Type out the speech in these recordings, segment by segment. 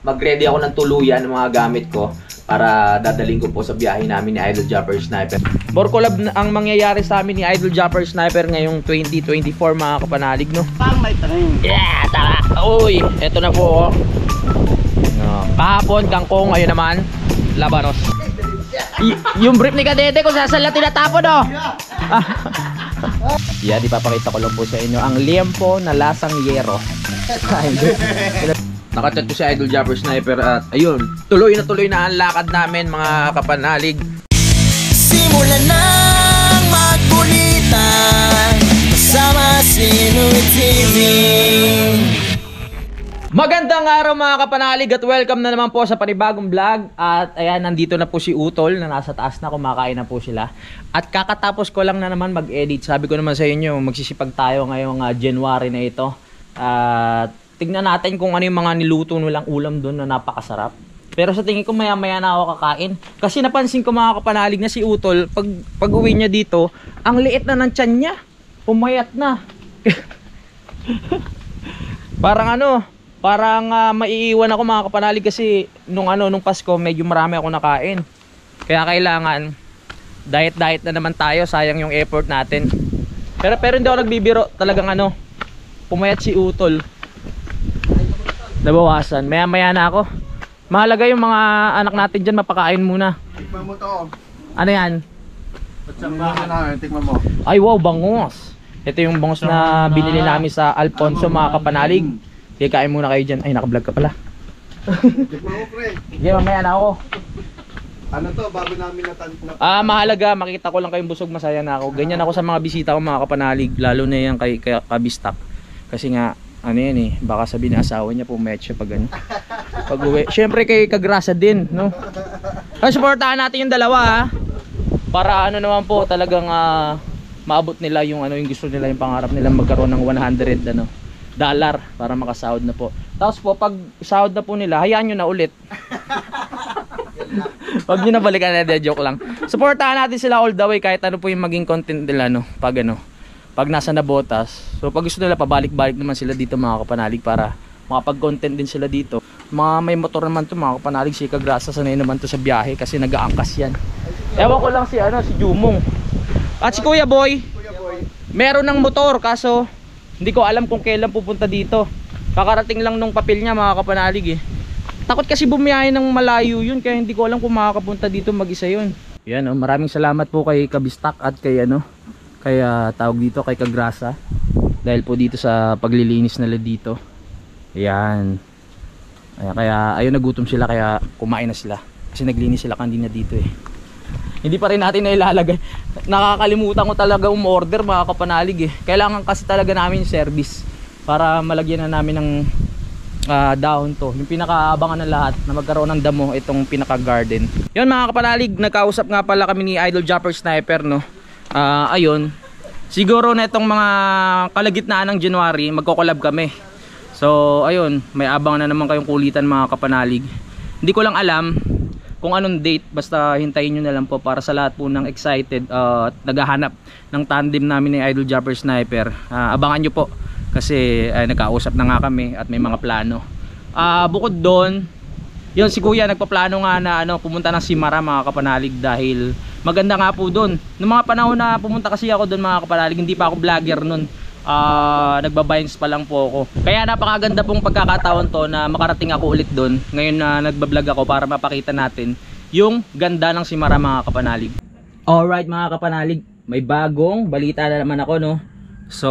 Mag-ready ako ng tuluyan ng mga gamit ko para dadaling ko po sa biyahe namin ni Idol Japper Sniper. More collab ang mangyayari sa amin ni Idol Japper Sniper ngayong 2024 mga kapanalig, no? Pang may train. Yeah, tara! Uy, eto na po, oh. No. Kahapon, kangkong, ayun naman, labanos. Yung brief ni Kadete kung saan lang tinatapon, oh! Yan, ipapakita ko lang po sa inyo ang liempo na lasang yero. Nakatat ko si Idol Japper Sniper at ayun, tuloy na ang lakad namin mga kapanalig. Simulan ng magkulitan kasama si Louie TV. Magandang araw mga kapanalig at welcome na naman po sa panibagong vlog. At ayan, nandito na po si Utol na nasa taas na, kumakain na po sila. At kakatapos ko lang na naman mag-edit. Sabi ko naman sa inyo, magsisipag tayo ngayong January na ito. At tignan natin kung ano yung mga niluto nilang ulam doon na napakasarap. Pero sa tingin ko maya-maya na ako kakain. Kasi napansin ko mga kapanalig na si Utol, pag uwi niya dito, ang liit na ng tiyan niya. Pumayat na. Parang maiiwan ako mga kapanalig kasi nung Pasko medyo marami ako nakain. Kaya kailangan diet na naman tayo, sayang yung effort natin. Pero hindi ako nagbibiro, talagang pumayat si Utol. Nabawasan. Maya na ako. Mahalaga yung mga anak natin dyan, mapakain muna. Tikman mo to. Ano yan? Tikman mo. Ay wow, bangos. Ito yung bangos na binili namin sa Alfonso mga kapanalig. Kaya kain muna kayo dyan. Ay, nakablog ka pala. Tikman mo, pre. Sige, mamaya na ako. Ano to, bago namin natanong. Mahalaga, makita ko lang kayong busog, masaya na ako. Ganyan ako sa mga bisita ko mga kapanalig. Lalo na yan kay Kabistak. Kasi nga, baka sabihin na asawa niya, pumayat siya pag pag uwi. Siyempre kay Kagrasa din, no? Supportahan natin yung dalawa, ha? Para naman po, talagang maabot nila yung yung gusto nila, yung pangarap nila magkaroon ng $100 dollar para makasahod na po. Tapos po, pag sahod na po nila, hayaan nyo na ulit. Wag nyo na balikan na, joke lang. Supportahan natin sila all the way kahit ano po yung maging content nila, no? Pag nasa Nabotas. So pag gusto nila, pabalik-balik naman sila dito mga kapanalig para makapag-content din sila dito. May motor naman to mga kapanalig, si Kagrasa sanay naman to sa biyahe kasi nag-aangkas yan. Ewan ko lang si Jumong. At si Kuya Boy, meron ng motor kaso hindi ko alam kung kailan pupunta dito. Kakarating lang nung papel niya mga kapanalig eh. Takot kasi bumiyahe ng malayo yun, kaya hindi ko alam kung makakapunta dito mag-isa yun. Yan, maraming salamat po kay Kabistak at kay tawag dito kay Kagrasa dahil po dito sa paglilinis nila dito. Ayan. Kaya ayun, nagutom sila kaya kumain na sila. Kasi naglinis sila kanina dito eh. Hindi pa rin natin nailalagay. Nakakalimutan ko talaga umorder mga kapanalig eh. Kailangan kasi talaga namin service para malagyan na namin ng dahon to. Yung pinakaabangan ng lahat na magkaroon ng damo, itong pinaka garden. Yun mga kapanalig, nagkausap nga pala kami ni Idol Japper Sniper, no. Ayun, siguro na itong mga kalagitnaan ng January magko-collab kami. So ayun, may abangan na naman kayong kulitan mga kapanalig. Hindi ko lang alam kung anong date, basta hintayin nyo na lang po para sa lahat po ng excited at naghahanap ng tandem namin ni Idol Japper Sniper. Abangan nyo po kasi nagkausap na nga kami at may mga plano. Bukod doon, yun si Kuya nagpaplano nga na pumunta ng Simara mga kapanalig dahil maganda nga po doon. Noong mga panahon na pumunta kasi ako doon mga kapanalig, hindi pa ako vlogger noon. Nagbabines pa lang po ako. Kaya napakaganda pong pagkakataon to na makarating ako ulit doon. Ngayon na nagbablog ako para mapakita natin yung ganda ng Simara mga kapanalig. Alright mga kapanalig, may bagong balita na naman ako, no. So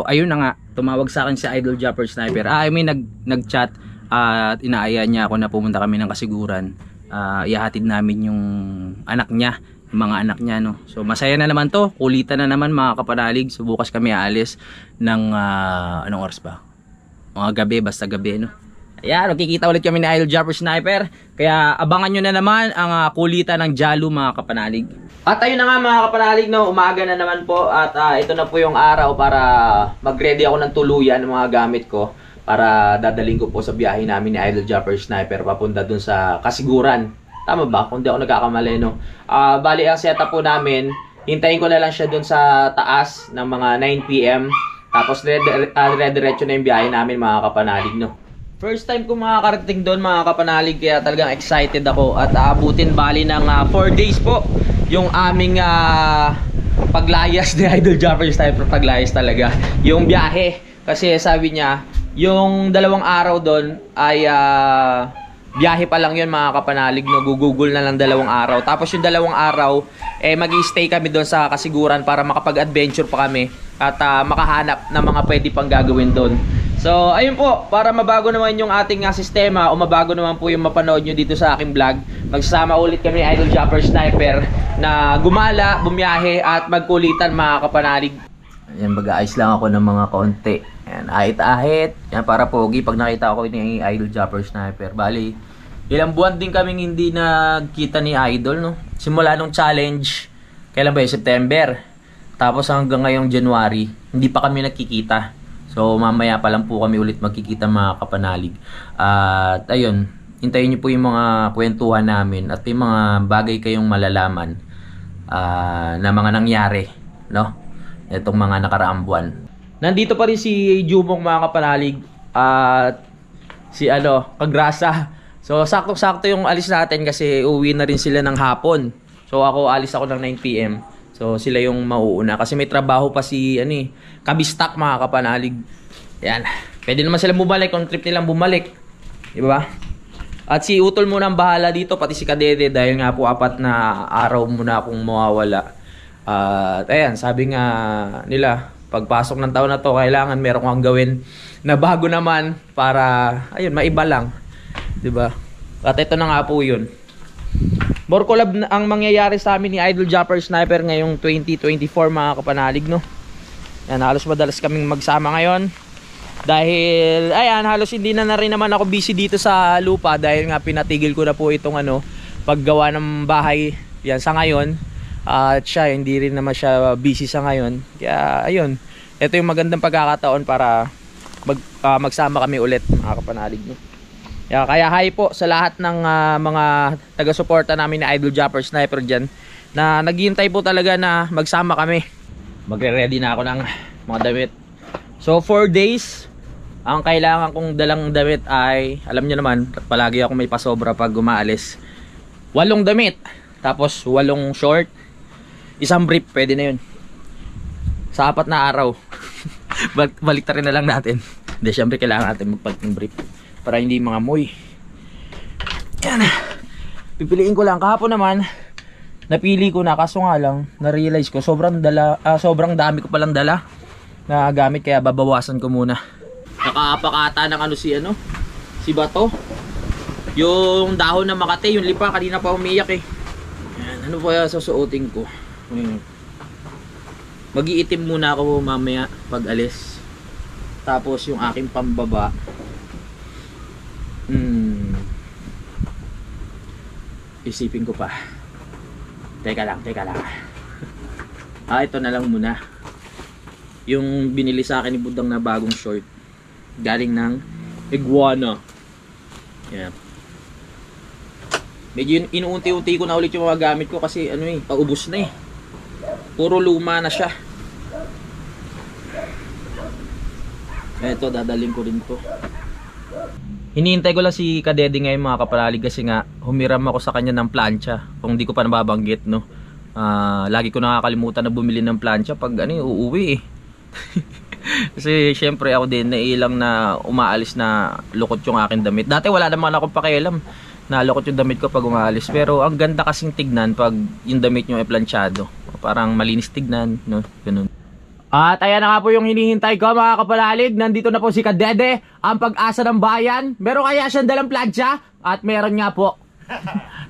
ayun na nga, tumawag sa akin si Idol Japper Sniper. Nag-chat at inaaya niya ako na pumunta kami ng Kasiguran. Ihahatid namin yung anak niya, mga anak niya, no. So masaya na naman to, kulitan na naman mga kapanalig. So bukas kami aalis ng anong oras ba? Mga gabi, basta gabi, no. Ayan, magkikita ulit kami ni Idol Japper Sniper. Kaya abangan nyo na naman ang kulitan ng Jalo mga kapanalig. At ayun na nga mga kapanalig, no, umaga na naman po. At ito na po yung araw para mag-ready ako ng tuluyan ng mga gamit ko para dadaling ko po sa biyahe namin ni Idol Japper Sniper papunta dun sa Kasiguran. Tama ba? Kung di ako nagkakamali, no? Bali, ang setup po namin, hintayin ko na lang siya dun sa taas ng mga 9 PM. Tapos, diretso na yung biyahe namin mga kapanalig, no? First time ko makakarating doon mga kapanalig, kaya talagang excited ako at aabutin bali ng 4 days po yung aming paglayas ni Idol Jumper Sniper. Paglayas talaga yung biyahe, kasi sabi niya yung 2 araw doon ay biyahe pa lang yun mga kapanalig, no? Gugugol na lang 2 araw, tapos yung 2 araw mag-i-stay kami doon sa kasiguran para makapag-adventure pa kami at makahanap ng mga pwede pang gagawin doon. So, ayun po, para mabago naman yung ating sistema o mabago naman po yung mapanood nyo dito sa aking vlog, magsasama ulit kami Idol Jumper Sniper na gumala, bumiyahe at magkulitan mga kapanalig. Ayan, mag-aayos lang ako ng mga konti. Ayan, ahit-ahit. Yan, para pogi pag nakita ko ni Idol Jumper Sniper. Bali, ilang buwan din kaming hindi nagkita ni Idol, no? Simula nung challenge, kailan ba yun? September. Tapos hanggang ngayong January, hindi pa kami nagkikita. So mamaya pa lang po kami ulit magkikita mga kapanalig. At ayun, hintayin niyo po yung mga kwentuhan namin at yung mga bagay kayong malalaman na mga nangyari, no? Itong mga nakaraang buwan. Nandito pa rin si Jumong mga kapanalig at si Kagrasa. So sakto-sakto yung alis natin kasi uwi na rin sila ng hapon. So alis ako ng 9 PM. So sila yung mauuna kasi may trabaho pa si Kabistak mga kapanalig. Yan. Pwede naman sila bumalik kung trip nilang bumalik. Di ba? At si Utol muna ang bahala dito, pati si Kadede, dahil nga po 4 na araw muna akong mawawala. At ayan, sabi nga nila, pagpasok ng taon na to, kailangan meron kang gawin na bago naman para ayun, maiba lang. Di ba? At ito na nga po yun. More collab ang mangyayari sa amin ni Idol Jumper Sniper ngayong 2024 mga kapanalig, no? Yan, halos madalas kaming magsama ngayon. Dahil, ayan, halos hindi na rin naman ako busy dito sa lupa dahil nga pinatigil ko na po itong paggawa ng bahay. Yan, sa ngayon. At siya, hindi rin naman siya busy sa ngayon. Kaya, ayun. Ito yung magandang pagkakataon para magsama kami ulit mga kapanalig, no? Kaya hi po sa lahat ng mga taga-suporta namin ni Idol Jumper Sniper dyan na naghihintay po talaga na magsama kami. Magre-ready na ako ng mga damit. So 4 days, ang kailangan kong dalang damit ay, alam nyo naman, palagi ako may pasobra pag umaalis. 8 damit, tapos 8 short, 1 brief, pwede na yun. Sa 4 na araw. Baliktarin na lang natin. Hindi, syempre kailangan natin magpalit ng brief para hindi mga moy. Yan. Pipiliin ko lang. Kahapon naman napili ko na, kaso nga lang na-realize ko sobrang dami ko palang dala na gamit, kaya babawasan ko muna. Nakapakata ng si Bato. Yung dahon ng Makati, yung lipa kanina pa umiyak eh. Yan, ano pa susuotin ko? Mag-iitim muna ako mamaya pag alis. Tapos yung aking pambaba, isipin ko pa. Teka lang. Ito na lang muna. Yung binili sa akin ni Budang na bagong short. Galing ng Iguana. Yan. Medyo inuunti-unti ko na ulit yung mga gamit ko kasi paubos na eh. Puro luma na siya. Ito, dadaling ko rin to. Hinihintay ko lang si Kadede ngayon mga kapalalig kasi nga humiram ako sa kanya ng plancha. Kung di ko pa nababanggit, no. Lagi ko nakakalimutan na bumili ng plancha pag uuwi eh. Kasi syempre ako din nailang na umaalis na lukot yung aking damit. Dati wala naman akong pakialam na lukot yung damit ko pag umaalis. Pero ang ganda kasing tignan pag yung damit nyo ay planchado. Parang malinis tignan, no? Ganun. At ayan na nga po yung hinihintay ko mga kapalalig. Nandito na po si Kadede, ang pag-asa ng bayan. Meron kaya siyang dalang plancha? At meron nga po.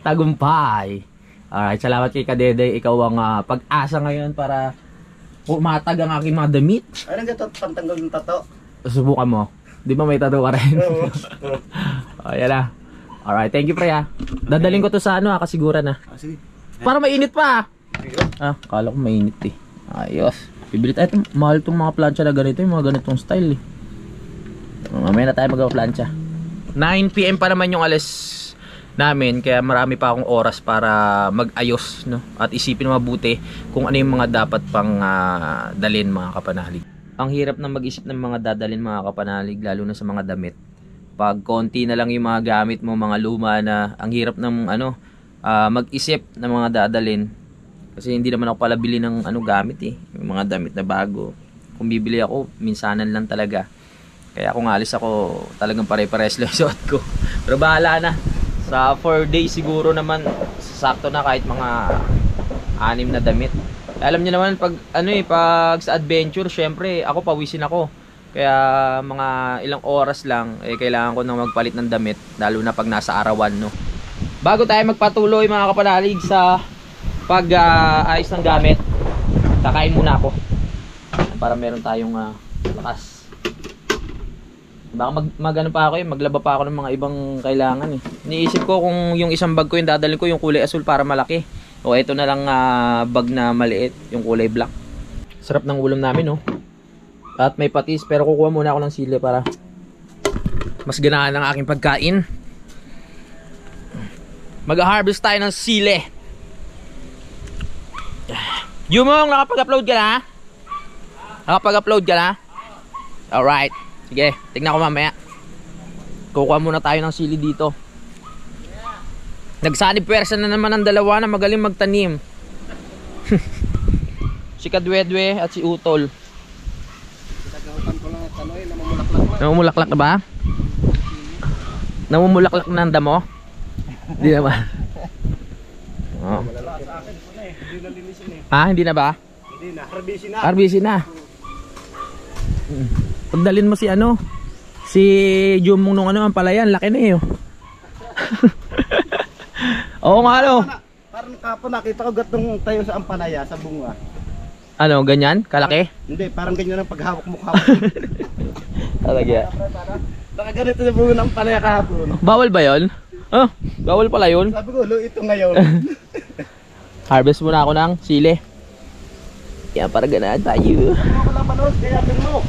Tagumpay. Alright, salamat kay Kadede. Ikaw ang pag-asa ngayon para umatag ang aking mga damit. Ay, pantanggal ng tato. Subukan mo. Di ba may tato ka rin? Oo. Ayan na. Alright, thank you pre ha. Dadaling ko to sa kasiguran na. Sige. Para mainit pa. Kala ko mainit eh. Ayos. Bibili tayo. Mahal itong mga plancha na ganito. Yung mga ganitong style eh. Mamaya na tayo mag-plancha. 9 PM pa naman yung alis namin. Kaya marami pa akong oras para mag-ayos, no? At isipin mabuti kung ano yung mga dapat pang dalhin mga kapanalig. Ang hirap na mag-isip ng mga dadalhin mga kapanalig, lalo na sa mga damit. pag konti na lang yung mga gamit mo, mga luma na ang hirap ng mag-isip ng mga dadalin. Kasi hindi naman ako pala bili ng gamit eh. Yung mga damit na bago. Kung bibili ako, minsanan lang talaga. Kaya kung alis ako, talagang pare-pares lang suot ko. Pero bahala na. Sa 4 days siguro naman, sakto na kahit mga 6 na damit. Alam niyo naman pag pag sa adventure, syempre ako pawisin ako. Kaya mga ilang oras lang kailangan ko nang magpalit ng damit, lalo na pag nasa arawan, no. Bago tayo magpatuloy mga kapanalig sa pag ayos ng gamit, kakain muna ako para meron tayong lakas. Baka magano pa ako maglaba pa ako ng mga ibang kailangan eh. Iniisip ko kung yung isang bag ko yung dadalhin ko yung kulay asul para malaki. O ito na lang bag na maliit, yung kulay black. Sarap ng ulam namin, no? At may patis, pero kukuha muna ako ng sili para mas ganahan ang aking pagkain. Mag-harvest tayo ng sili. Jumong, nakapag-upload ka na? Nakapag-upload ka na? Alright. Sige, tignan ko mamaya. Kukuha muna tayo ng sili dito. Nagsanib pwersa na naman ang dalawa na magaling magtanim. Si Kadwedwe at si Utol. Namumulaklak na ba? Namumulaklak na ang damo? Hindi naman. Oh. Hindi na ba? Hindi na, harbisin na. Harbisin na. Pagdalin mo si Jumong nung ang palayan, laki na eh. Oo nga Parang kapon nakita ko gatong tayo sa ampalaya, sa bunga. Ganyan? Kalaki? Hindi, parang ganyan ang paghawak mo kahapon. Talaga. Baka ganito na bunga ng ampalaya kahapon. Bawal ba yun? Bawal pala yun. Sabi ko, ito ngayon. Harvest muna ako ng sili. Yan, para ganahan tayo. Ako lang manos, kaya mo.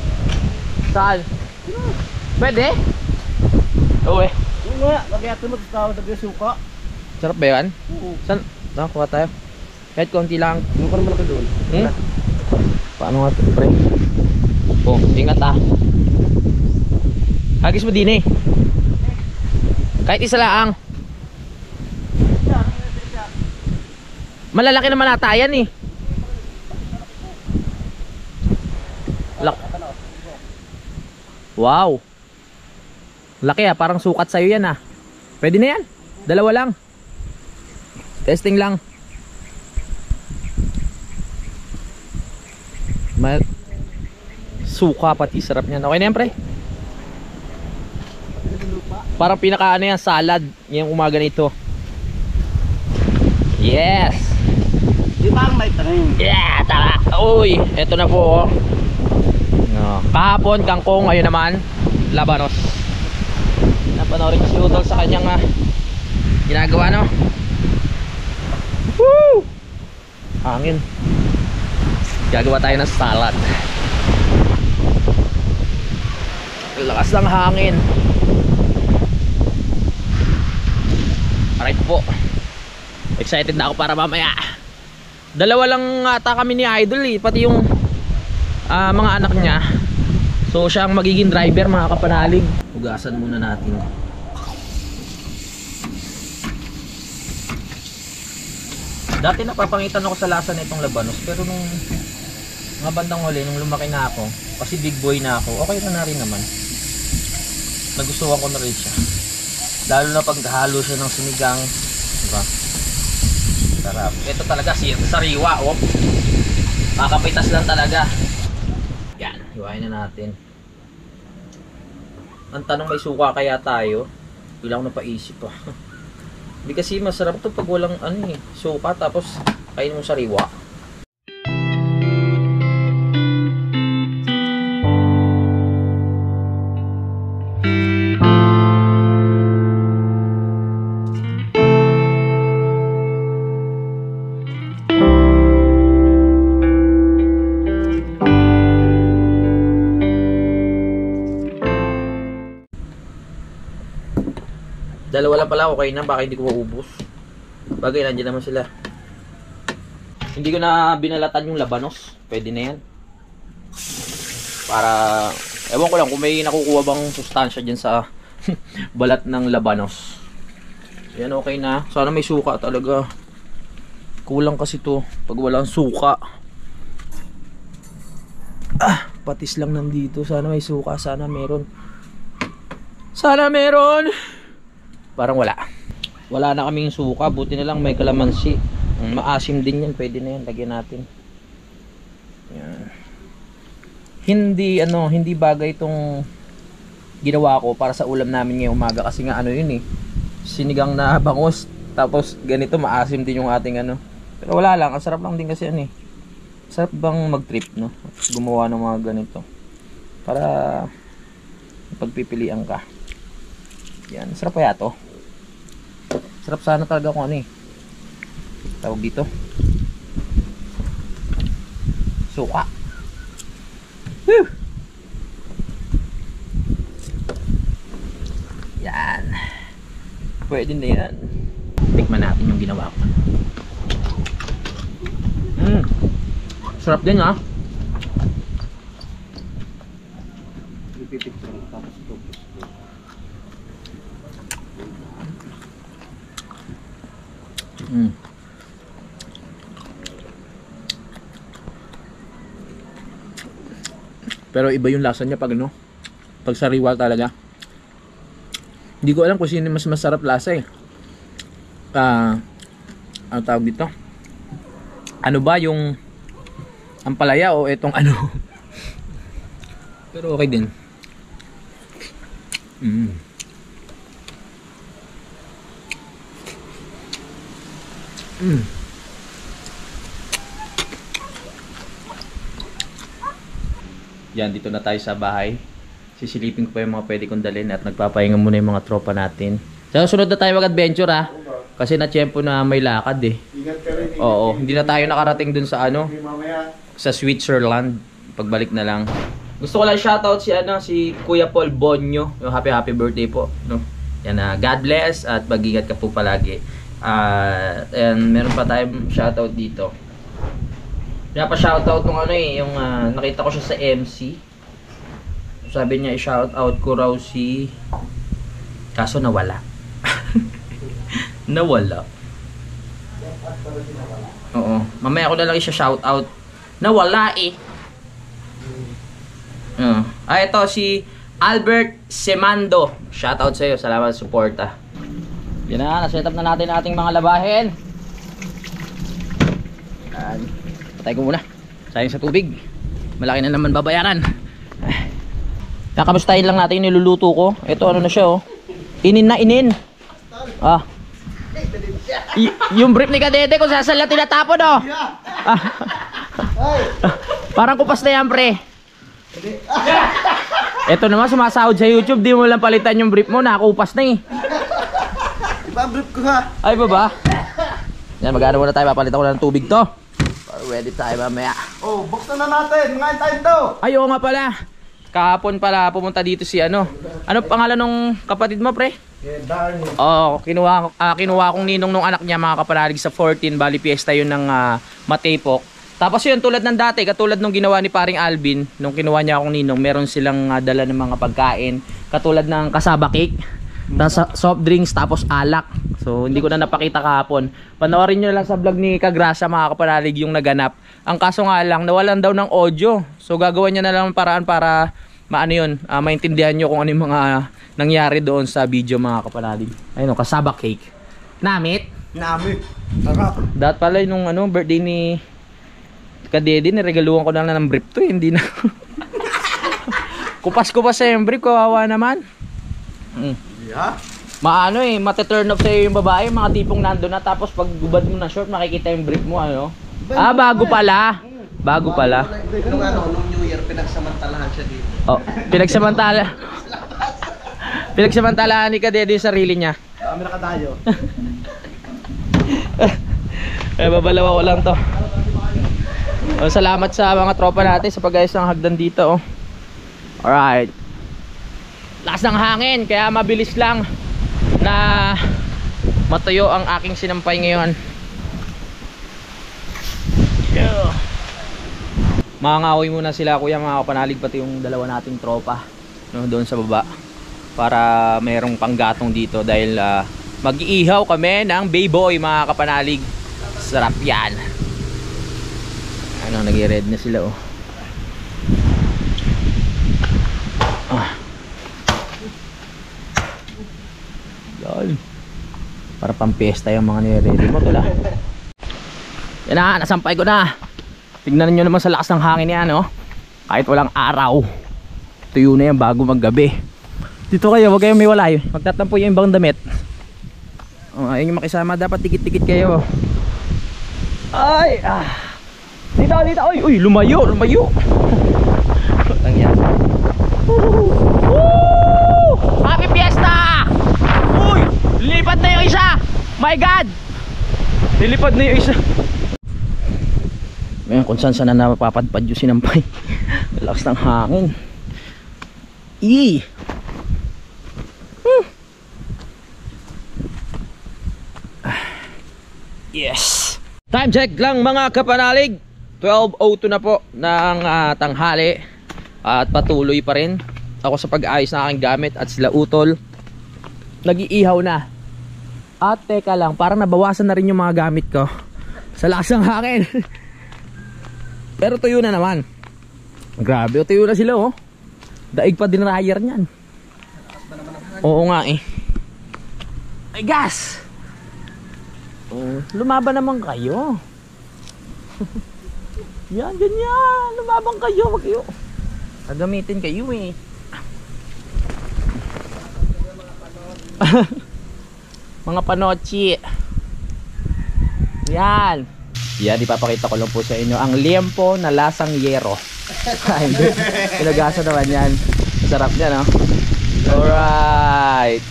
Saan? Pwede? Oo eh. Oo nga, nagyatin mo sa suka. Sarap ba yan? Oo. Saan? Kuha tayo. Kahit konti lang. Yung parang malaki doon. Paano nga ito, pre? Oh, ingat Hagis mo din eh. Kahit isa lang. Malalaki naman ata yan eh. Wow. Laki parang sukat sa'yo yan Pwede na yan. Dalawa lang. Testing lang. Suka pati, sarap niyan. Okay na yan, pre? Parang pinaka yan, salad. Ngayong umaga nito. Yes. Di ba ang may tanim? Yeah, tara. Uy, eto na po. Kahapon, kangkong. Ayun naman, labanos. Napanoorin ko si Utol sa kanyang ginagawa, no? Woo! Hangin. Gagawa tayo ng salad. Lakas ng hangin. Alright po. Excited na ako para mamaya. Dalawa lang ata kami ni Idol pati yung mga anak niya. So siya ang magiging driver, mga kapanalig. Hugasan muna natin. Dati napapangitan ako sa lasa na itong labanos, pero nung mga bandang huli, nung lumaki na ako, kasi big boy na ako, okay na rin naman. Nagustuhan ko na rin siya. Lalo na pag halo siya ng sinigang, diba? Sarap. Ito talaga sariwa, makapitas lang talaga. Yan, hiwain na natin. Ang tanong, may suka kaya tayo? Bilang napaisip pa. Hindi kasi masarap to pag walang suka tapos kain mo sariwa. Dalawa lang pala, okay na, baka hindi ko maubos. Bagay, nandiyan naman sila. Hindi ko na binalatan yung labanos. Pwede na yan. Para, ewan ko lang kung may nakukuha bang sustansya dyan sa balat ng labanos. Yan, okay na. Sana may suka talaga. Kulang kasi to pag walang suka. Patis lang nandito. Sana may suka. Sana meron. Sana meron. Parang wala. Wala na kaming suka. Buti na lang may kalamansi. Maasim din yan. Pwede na yan. Lagyan natin. Yan. Hindi bagay itong ginawa ko para sa ulam namin ngayong umaga. Kasi nga yun sinigang na bangus. Tapos ganito maasim din yung ating Pero wala lang. Ang sarap lang din kasi sarap bang mag-trip, no? Gumawa ng mga ganito. Para pagpipilian ka. Yan. Sarap kaya to. Sarap sana talaga kung tawag dito. Suka. Whew! Yan. Pwede na yan. Tikman natin yung ginawa ko. Sarap din ha. Pero iba yung lasa niya pag pag sariwa talaga. Hindi ko alam kung sino mas masarap lasa ano tawag dito? Ano ba yung ampalaya o etong Pero okay din. Yan, dito na tayo sa bahay. Sisilipin ko pa yung mga pwede kong dalhin at nagpapahinga muna yung mga tropa natin. Sa susunod na tayo mag-adventure kasi na tiyempo na may lakad Ingat ka rin. Oo, hindi na tayo nakarating dun sa sa Switzerland. Pagbalik na lang. Gusto ko lang shoutout si Kuya Paul Bonyo. Yung happy birthday po, no. Yan God bless at mag-ingat ka po palagi. And meron pa tayong shoutout dito. Pinapa-shoutout nung yung nakita ko siya sa MC. Sabi niya i-shoutout ko raw kaso nawala. Nawala. Oo. Mamaya ko na lang i-shoutout. Nawala ito si Albert Semando. Shoutout sa iyo. Salamat sa suporta. Yan na, na-set up na natin ating mga labahin. Patay ko muna. Sayang sa tubig. Malaki na naman babayaran. Kakamustahin lang natin yung niluluto ko. Ito na siya Inin na inin. Yung brief ni Kadede kung saan lang tinatapon Parang kupas na yan pre. Ito naman sumasahod sa YouTube. Di mo lang palitan yung brief mo. Nakakupas na Ipa-brief ko ha. Ay ba? Yan, mag-ano muna tayo. Papalitan ko na ng tubig to. Ready tayo mamaya. Buksan na natin. Mga time to. Ay, oo nga pala. Kahapon pala pumunta dito si Ano pangalan nung kapatid mo pre? Darnie. Kinuha kong ninong nung anak niya mga kapanalig sa 14. Bali Fiesta yun ng Matepok. Tapos yun tulad ng dati, katulad nung ginawa ni paring Alvin, nung kinuha niya akong ninong, meron silang dala ng mga pagkain. Katulad ng kasaba cake, soft drinks, tapos alak. So hindi ko na napakita kahapon. Panoorin nyo lang sa vlog ni Kagrasa mga kapanalig yung naganap. Ang kaso nga lang, nawalan daw ng audio. So gagawa niya na lang ng paraan para maintindihan nyo kung ano yung mga nangyari doon sa video mga kapanalig. Ayun kasaba cake. Namit? Sarap. Dat pala nung birthday ni Kadede, niregaluhan ko na lang ng brief to, hindi na. Kupas-kupas sa yung brief, kawawa naman. Yeah. Mate-turn off sa'yo yung babae, mga tipong nando na, tapos pag gubad mo na short, makikita yung brief mo, bago pala. Bago pala. Nung New Year, pinagsamantalahan siya dito. Pinagsamantalahan ni Kadede yung sarili niya. Kami nakadayo. Babalawa ko lang to. Salamat sa mga tropa natin sa pag-ayos ng hagdan dito. Alright. Lakas ng hangin, kaya mabilis lang na matuyo ang aking sinampay ngayon. Mangangahoy muna sila kuya mga kapanalig, pati yung dalawa nating tropa doon sa baba. para mayroong panggatong dito dahil mag-iihaw kami ng bayboy mga kapanalig. Sarap yan. Ano, nag-red na sila oh. Yan. Para pang-fiesta yung mga nire-ready mo tula. Yan na, nasampay ko na. Tignan nyo naman sa lakas ng hangin yan oh. Kahit walang araw, tuyo na yan bago maggabi. Dito kayo, huwag kayong may walay. Magtatampo yung ibang damit. Ayun yung makisama, dapat tikit-tikit kayo. Ay, dito. Uy, lumayo. Ang yan. Happy Fiesta! Uy, lilipad na yung isa. My God, lilipad na yung isa. Ngayon kung saan sana napapadpad yung sinampay. Lakas ng hangin. Yes. Time check lang mga kapanalig. 12:02 na po ng tanghali. At patuloy pa rin ako sa pag-ayos ng aking gamit at sila utol. Nag-iihaw na. At teka lang, parang nabawasan na rin yung mga gamit ko sa lakas ng hangin. Pero tuyo na naman. Grabe, tuyo na sila oh. Daig pa din ryer niyan. Oo nga eh. Ay gas. Lumaban naman kayo. Yan, ganyan. Lumaban kayo. Wag kayo. Gagamitin kayo eh. Mga panochi. Yan. Yan, ipapakita ko lang po sa inyo ang liempo na lasang yero. Pinagasa naman yan. Sarap niya no. Alright.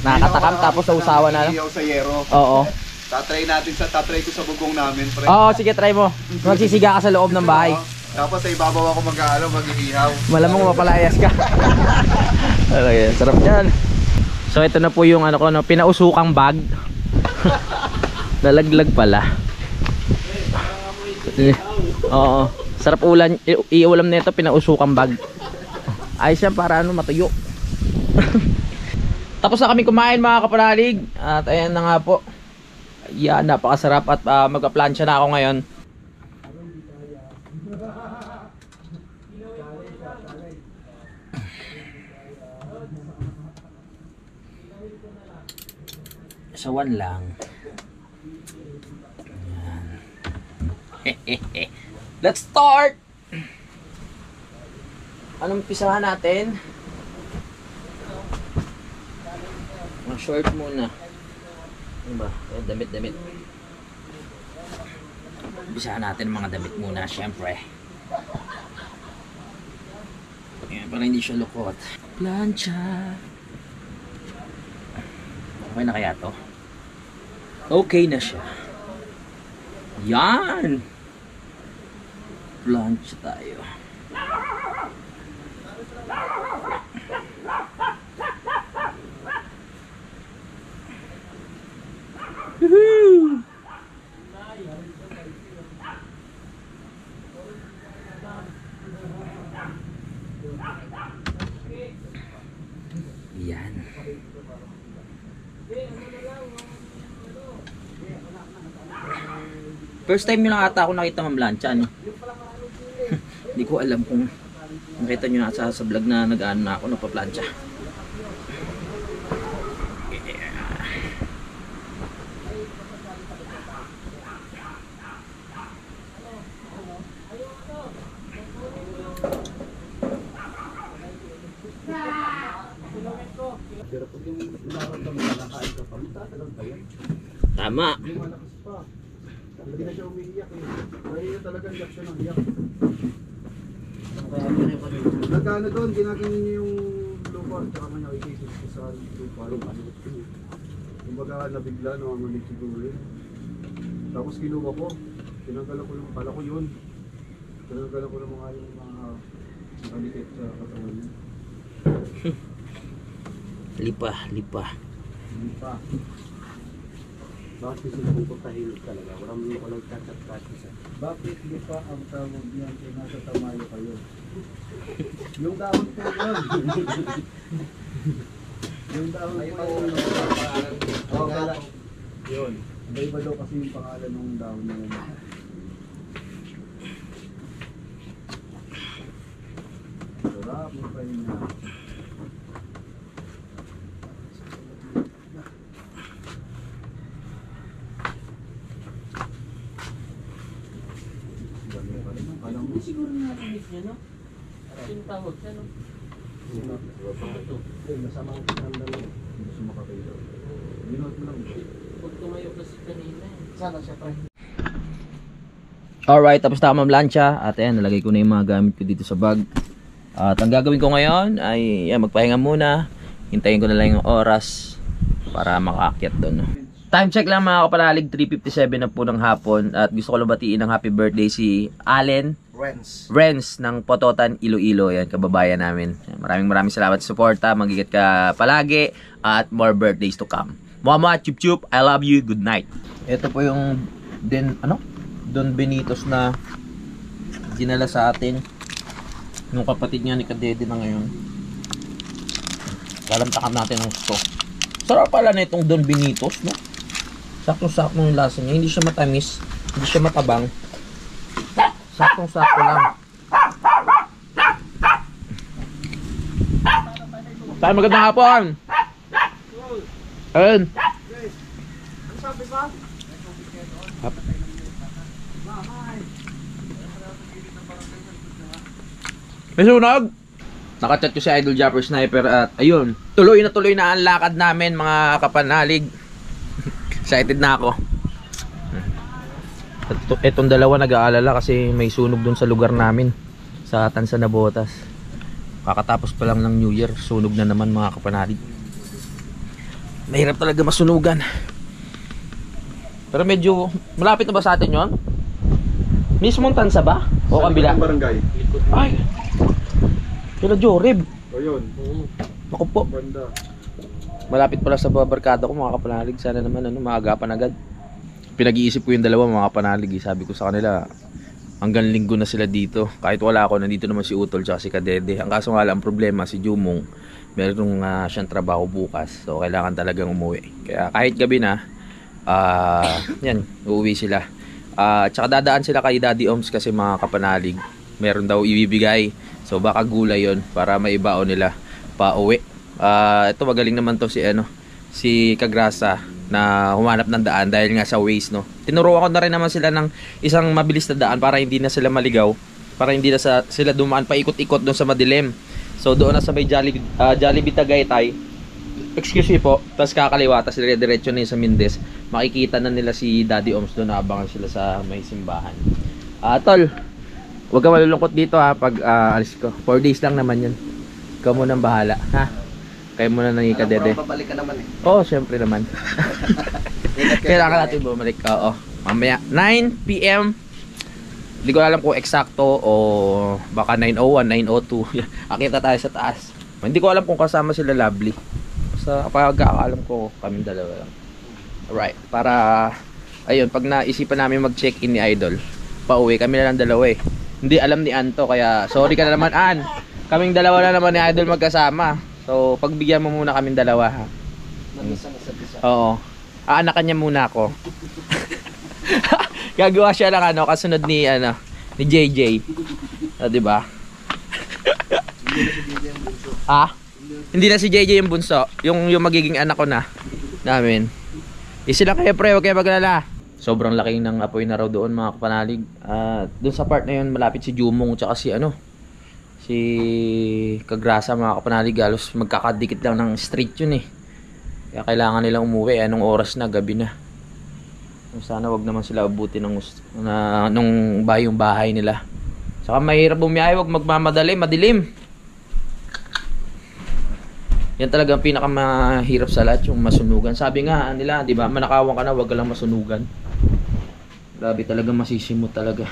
Nakakatakam tapos sa usawa na. Iyaw sa yero. Oo. Tatry ko sa bugong namin, pre. Oo, sige, try mo. Magsisiga ka sa loob ng bahay. Tapos sa ibabaw ako mag-iihaw. Malamang mapalayas ka. Okay, sarap yan. So ito na po yung ano ko, no, pinausukang bag. Nalaglag pala. Oo, sarap ulan. Iulam nito pinausukang bag. Ayos yan para ano, matuyo. Tapos na kami kumain mga kapanalig. At ayan na nga po. Yan, napakasarap at magpa-plancha na ako ngayon. Sawan lang. Let's start! Anong pisahan natin? Ang short muna. Ano ba? Damit. Pisahan natin ang mga damit muna, syempre. Ayan, para hindi siya lukot. Plancha. Okay na kaya to? Okay na siya. Yan! Plancha tayo. Woohoo! Yan. First time nyo lang ata ako nakita mamlansya, ano? Hindi ko alam kung nakita nyo na sa vlog na nag-ano na ako, nagpa-plancha. Tama. Hindi na siya umiiyak eh. Kaya talagang iyak siya ng iyak. Nagkano doon, ginagawa niya yung lupa. Tsaka man niya ikisip ko sa lupa. Kumbaga nabigla, nanganganig siguro yun. Tapos kinuha ko. Tinanggalan ko yung pala ko yun. Tinanggalan ko ng mga kalikit sa katawan niya. Lipa. Bakit gusto mong pagkahilot talaga? Walang mo ko lang kakat-kat isa. Bakit lipa ang tawag niyan kaya nasa tamayo kayo? Yung dahon po yun. Yung dahon po yung pangalan. Yun. Iba-iba daw kasi yung pangalan ng dahon na yun. Sarap, magpahinga. Siguro natinis niya, no? Yung tawag siya, no? Masama ang pinanda mo. Gusto makakita. Minot mo lang. Huwag tumayo kasi kanina eh. Sana siya pa. Alright, tapos na mamlansya. At ayan, nalagay ko na yung mga gamit ko dito sa bag. At ang gagawin ko ngayon ay yan, magpahinga muna. Hintayin ko na lang yung oras para makaakyat doon. Time check lang mga kapanalig, 3:57 na po ng hapon. At gusto ko lang batiin ng happy birthday si Allen Renz ng Pototan, Iloilo. Yan, kababayan namin. Maraming salamat sa suporta. Magigat ka palagi. At more birthdays to come. Mama, chup chup, I love you, good night. Ito po yung Don Benitos na dinala sa atin nung kapatid niya ni Kadede na ngayon. Kalamtakan natin ang gusto. Sarap pala na itong Don Benitos, no? Saktong-sakto yung lasa niya. Hindi siya matamis, hindi siya matabang. Saktong-sakto lang. Tayo, magandang hapon. Ayun. Ano sabi ba? May sunog! Nakachat ko si Idol Japper Sniper at ayun, tuloy na ang lakad namin mga kapanalig. Excited na ako. Itong dalawa nag-aalala kasi may sunog dun sa lugar namin sa Tansa Nabotas. Kakatapos pa lang ng New Year, sunog na naman mga kapanalig. Mahirap talaga masunugan. Pero medyo malapit na ba sa atin yon? Mismong Tansa ba? O kabila? Barangay. Ay! Kila Jorib. O yun. Ako po. Banda. Malapit pala sa barkada ko mga kapanalig. Sana naman maagapan agad. Pinag-iisip ko yung dalawa mga kapanalig. Sabi ko sa kanila, hanggang linggo na sila dito. Kahit wala ako, nandito naman si Utol tsaka si Kadede. Ang kaso nga lang, ang problema si Jumong, meron siyang trabaho bukas. So kailangan talagang umuwi. Kaya kahit gabi na, yan, uuwi sila. Tsaka dadaan sila kay Daddy Oms kasi mga kapanalig. Meron daw ibibigay. So baka gulay yon para maibaon nila pa uwi. Ito magaling naman to si Kagrasa na humanap ng daan dahil nga sa Waze, no. Tinuruan ko na rin naman sila ng isang mabilis na daan para hindi na sila maligaw, para hindi na sila dumaan pa ikot-ikot doon sa madilim. So doon na sa may Jollibee Tagaytay. Excuse me po. Tapos kakaliwa, tapos diretso na yun sa Mindes. Makikita na nila si Daddy Oms doon, naabangan sila sa may simbahan. Tol, huwag ka malulungkot dito pag alis ko. 4 days lang naman yun. Ikaw munang bahala, ha? Kayo muna nang Kadede. Papalik ka naman eh. Oo, syempre naman. Kailangan natin bumalik. Oo. Mamaya, 9 PM. Hindi ko alam kung eksakto o baka 9:01, 9:02. Akita tayo sa taas. Hindi ko alam kung kasama sila Lovely. Sa pagkakaalam ko, kami dalawa lang. Alright. Para, ayun, pag naisipan namin mag-check-in ni Idol, pauwi kami na lang dalawa eh. Hindi alam ni Anto, kaya sorry ka na naman, An. Kaming dalawa na naman ni Idol magkasama. So, pagbigyan mo muna kaming dalawa, ha? Oo. Aanakan niya muna ako. Gagawa siya lang kasunod ni JJ. Di ba? Hindi na si JJ yung bunso. Yung magiging anak ko na namin. Sila kayo pre, huwag kayo maglala. Sobrang laki ng apoy na raw doon mga kapanalig. Doon sa part na yun, malapit si Jumong tsaka si Kagrasa mga kapanalig. Halos magkakadikit lang ng street yun eh. Kaya kailangan nilang umuwi. Anong oras na? Gabi na. Sana wag naman sila abuti nung bahay nila. Saka mahirap bumiyahe, wag magmamadali, madilim. Yan talaga ang pinakamahirap sa lahat, yung masunugan. Sabi nga nila, di ba, manakawan ka na, wag ka lang masunugan. Grabe talaga, masisimot talaga.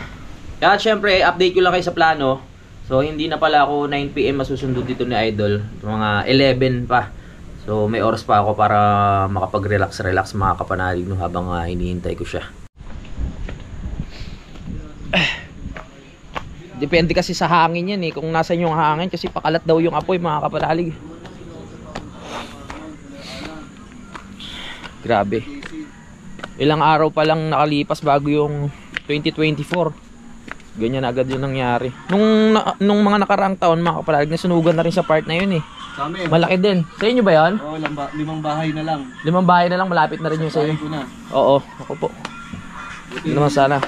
Kaya syempre, update ko lang kayo sa plano. So hindi na pala ako 9 PM masusundo dito ni Idol. Mga 11 pa. So may oras pa ako para makapag-relax mga kapanalig habang hinihintay ko siya. Depende kasi sa hangin yan eh. Kung nasa yung hangin kasi pakalat daw yung apoy mga kapanalig. Grabe. Ilang araw pa lang nakalipas bago yung 2024. Ganyan agad yung nangyari. Nung mga nakaraang taon, mga kapanalig, nasunugan na rin sa part na yun eh. Sa amin. Malaki din. Sa inyo ba yan? Oo, 5 bahay na lang. 5 bahay na lang, malapit na rin yung sa inyo. Bahay ko na. Oo, ako po. Buti naman sana.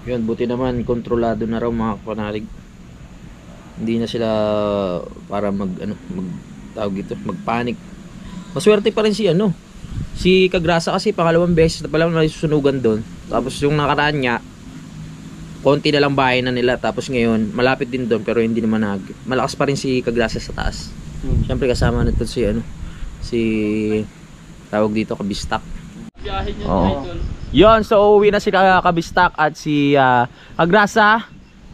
Yun, buti naman kontrolado na raw mga kapanalig. Hindi na sila para magpanik. Maswerte pa rin si Kagrasa kasi pangalawang beses na pala may susunugan doon. Tapos yung nakaraan niya, konti na lang bahay na nila. Tapos ngayon, malapit din doon pero hindi naman malakas pa rin si Kagrasa sa taas. Siyempre kasama nito si tawag dito, Kabistak. Oo. Yon, so uuwi na si Kabistak at si Kagrasa.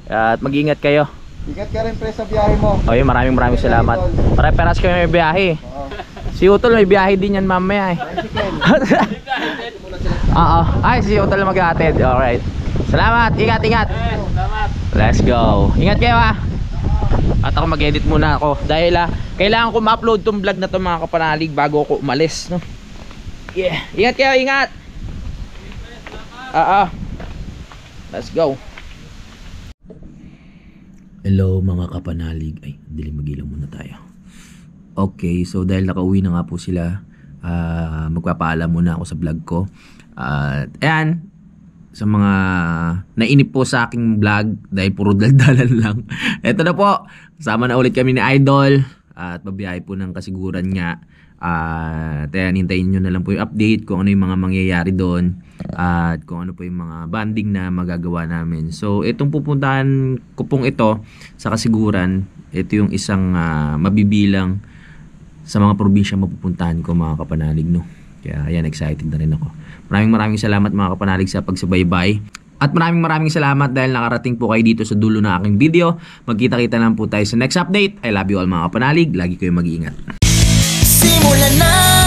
At mag-ingat kayo. Ingat ka rin pre sa biyahe mo. Okay, maraming salamat. Pare-peras kami may biyahe. Si Utol may biyahe din yan mamaya eh. Oo. Ay, si Utol mag-aatid. Alright. Salamat. Ingat. Let's go. Ingat kayo ha. At ako mag-edit muna ako. Dahil kailangan ko ma-upload tong vlog na to mga kapanalig bago ako umalis. No? Yeah. Ingat kayo, ingat. Let's go. Hello mga kapanalig. Ay, dilim, mag-ilaw muna tayo. Okay, so dahil nakauwi na nga po sila, magpapaalam muna ako sa vlog ko. Ayan, sa mga nainip po sa aking vlog dahil puro daldalan lang. Eto na po, kasama na ulit kami ni Idol at babiyahe po ng kasiguran niya. At hintayin nyo na lang po yung update kung ano yung mga mangyayari doon at kung ano po yung mga banding na magagawa namin. So itong pupuntahan ko pong ito sa kasiguran, ito yung isang mabibilang sa mga probinsya mapupuntahan ko mga kapanalig, no? Kaya ayan, excited na rin ako. Maraming salamat mga kapanalig sa pagsubaybay. At maraming salamat dahil nakarating po kayo dito sa dulo ng aking video. Magkita-kita lang po tayo sa next update. I love you all mga kapanalig. Lagi kayong mag-iingat. Simulan na